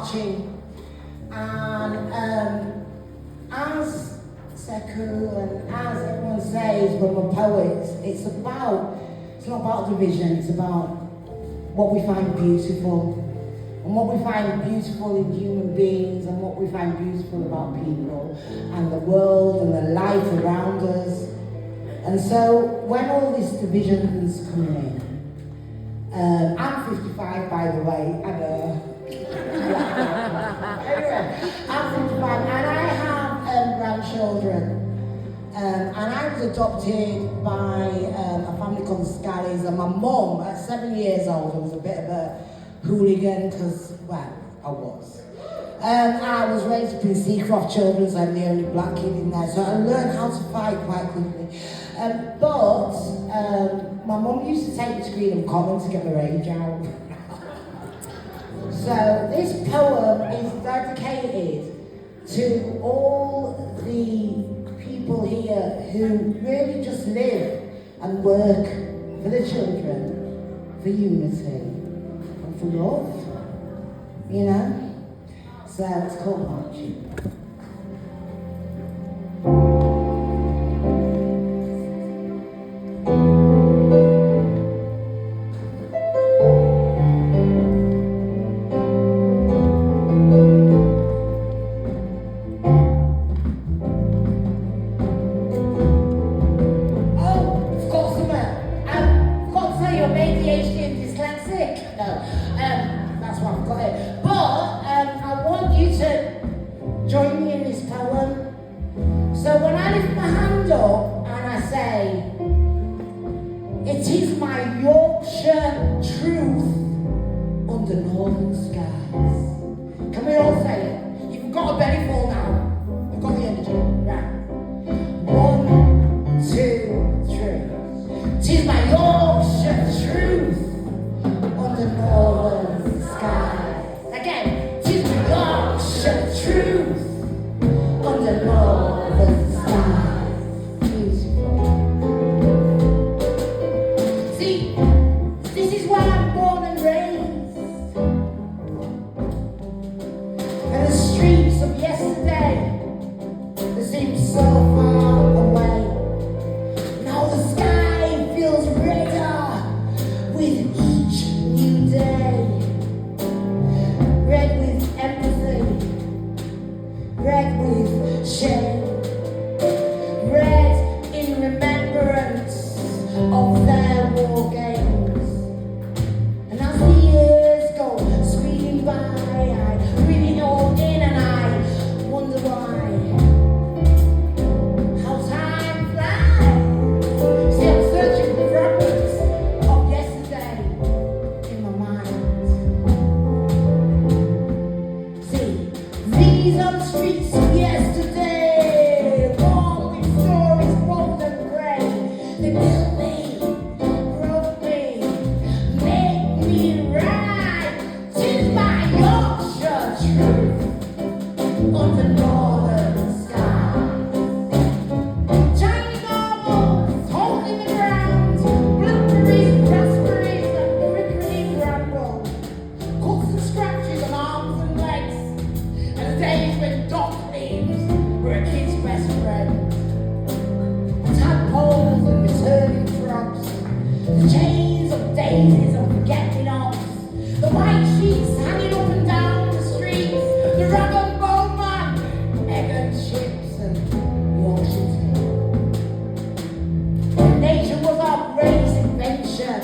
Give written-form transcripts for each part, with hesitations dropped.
marching. And as Sekou and as everyone says when we're poets, it's not about division, it's about what we find beautiful. And what we find beautiful in human beings and what we find beautiful about people and the world and the life around us. And so when all these divisions come in, I'm 55 by the way, anyway, I'm 55 and I have grandchildren. And I was adopted by a family called the Scallies, and my mum at 7 years old was a bit of a hooligan because, well, I was. I was raised up in Seacroft Children's, I'm the only black kid in there, so I learned how to fight quite quickly. But my mum used to take me to Greenham Common to get my rage out. So this poem is dedicated to all the people here who really just live and work for the children, for unity. For love, you know? So it's called marching. Join me in this poem. So when I lift my hand up and I say, it is my Yorkshire truth under northern skies. Can we all say it? You've got a belly full now. You've got the energy. Right. 1, 2, 3. It is my Yorkshire truth under northern skies. Again. Yorkshire truth under northern skies. Beautiful. See, this is where I'm born and raised. And the streets of yesterday, they seem so far away. Now the sky feels redder with each new day. Red with empathy, red with shame, red in remembrance of their war games. And as the years go speeding by, I read it all in and I wonder why. How time flies. See, I'm searching for fragments of yesterday in my mind. These are the streets of yesterday, warm with stories bold and grey. They built me, broke me, made me right. 'Tis my Yorkshire truth under northern skies. Shiny marbles, holes in the ground, blackberries, raspberries, and prickly bramble. Cuts and scratches on arms and legs. And the days when dock leaves were a kid's best friend. Tadpoles and returning frogs, the chains of daisies and forget-me-nots, the white sheets hanging up and down the streets, the rag and bone man, egg and chips and Yorkshire tea. Nature was our greatest invention,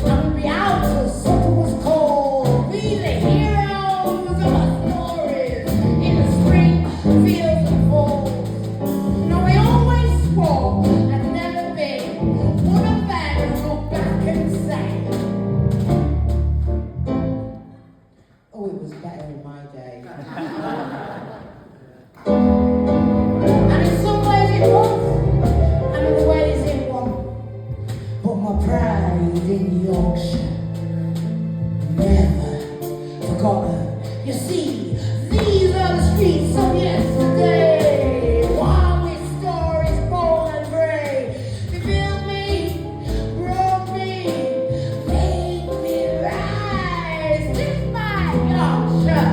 and we out as supper was called. We the heroes of our stories in the spring fields and falls. Now I always swore I'd never be one of them who look back and say, oh, it was better in my day. And in some ways it was, and in other ways it wasn't. But my pride in Yorkshire never forgotten. You see, these are the streets of yesterday, warm with stories bold and grey. They built me, broke me, made me rise. This my Yorkshire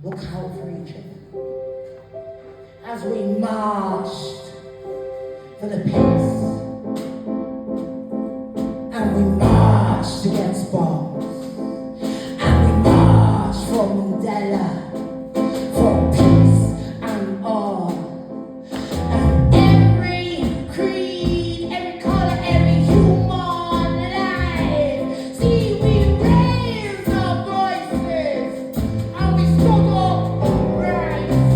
look out for each other. As we marched for the peace, and we marched against bombs, and we marched for Mandela, for peace and all. And every creed, every color, every human life. See, we raised our voices, and we stood up for rights,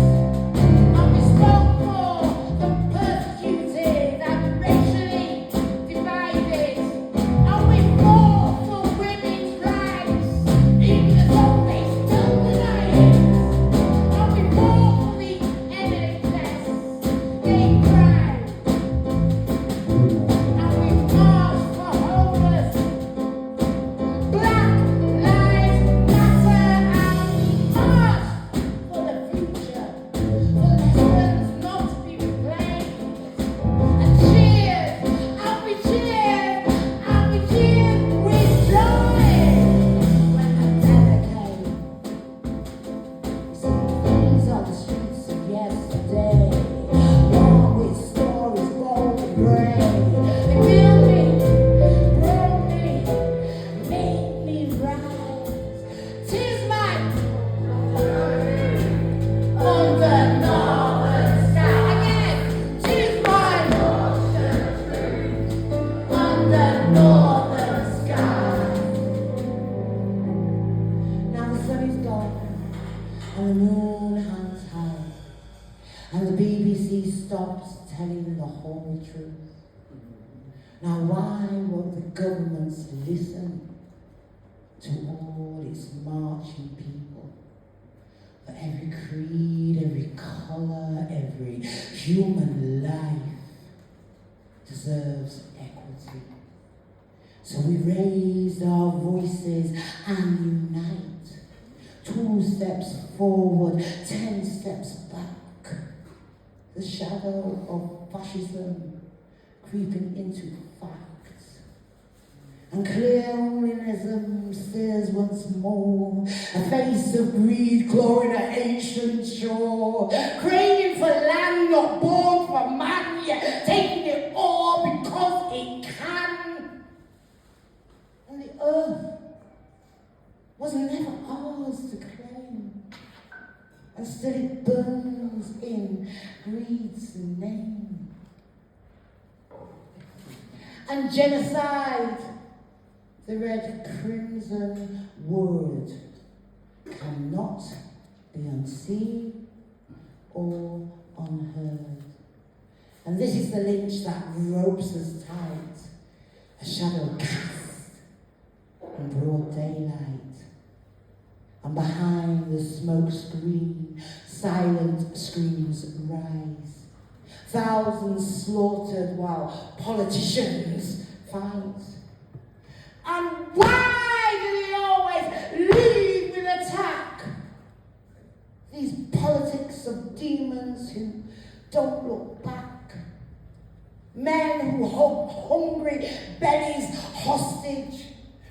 and we spoke for the persecuted and racially divided, and we fought for women's rights, even though they still deny it. And we fought for the NHS, gay pride, and we marched for homeless. Black Lives Matter, and we marched for the future, for lessons not to be replaced. And cheered, and we cheered, and we cheered with joy when Mandela came. These are the streets of yesterday, warm with stories bold and brave. They build me, broke me, made me rise. 'Tis my under northern sky. Again, 'tis my under northern sky. Now the sun is gone, and the moon hangs high, and the BBC stops telling the whole truth. Now why won't the governments listen to all its marching people? For every creed, every colour, every human life deserves equity. So we raised our voices and unite. 2 steps forward, 10 steps back. The shadow of fascism creeping into facts. And colonialism stares once more, a face of greed clawing an ancient shore, craving for land not born for man, yet taking it all because it can. And the earth was never ours to claim, and still it burns in greed's name. And genocide, the red crimson word, cannot be unseen or unheard. And this is the lynch that ropes us tight, a shadow cast in broad daylight. And behind the smoke screen, silent screams rise. Thousands slaughtered while politicians fight. And why do they always lead with attack? These politics of demons who don't look back. Men who hold hungry bellies hostage,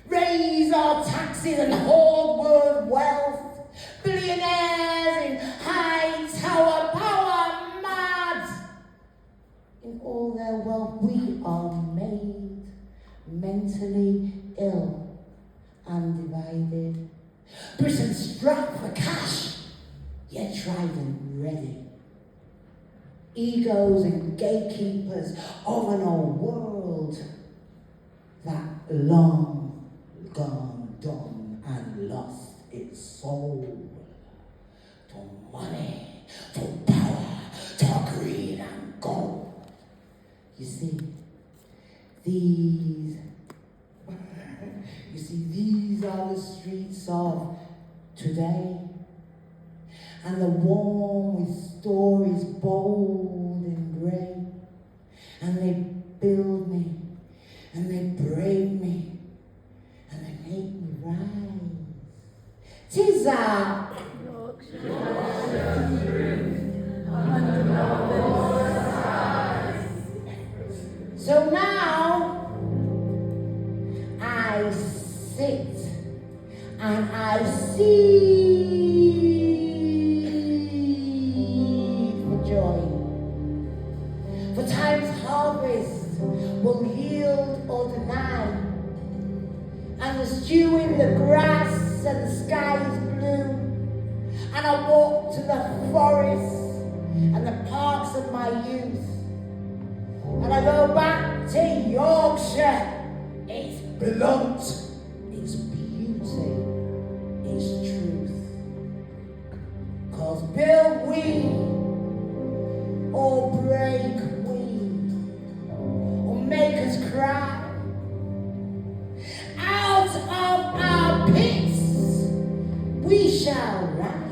raise our taxes and hoard world wealth. Billionaires in high tower power mad. In all their wealth we are made mentally ill and divided. Britain strapped for cash, yet tried and ready. Egos and gatekeepers of an old world that long gone done and lost its soul to money, to power, to greed and gold. You see, these are the streets of today, and they're warm with stories bold and grey, and they build me, and they break me, and they make me rise. 'Tis a Yorkshire truth under the skies. So now I sit and I see walk to the forests and the parks of my youth, and I go back to Yorkshire, its blunt, its beauty, its truth. 'Cause build we or break we, or make us cry, out of our pits we shall rise.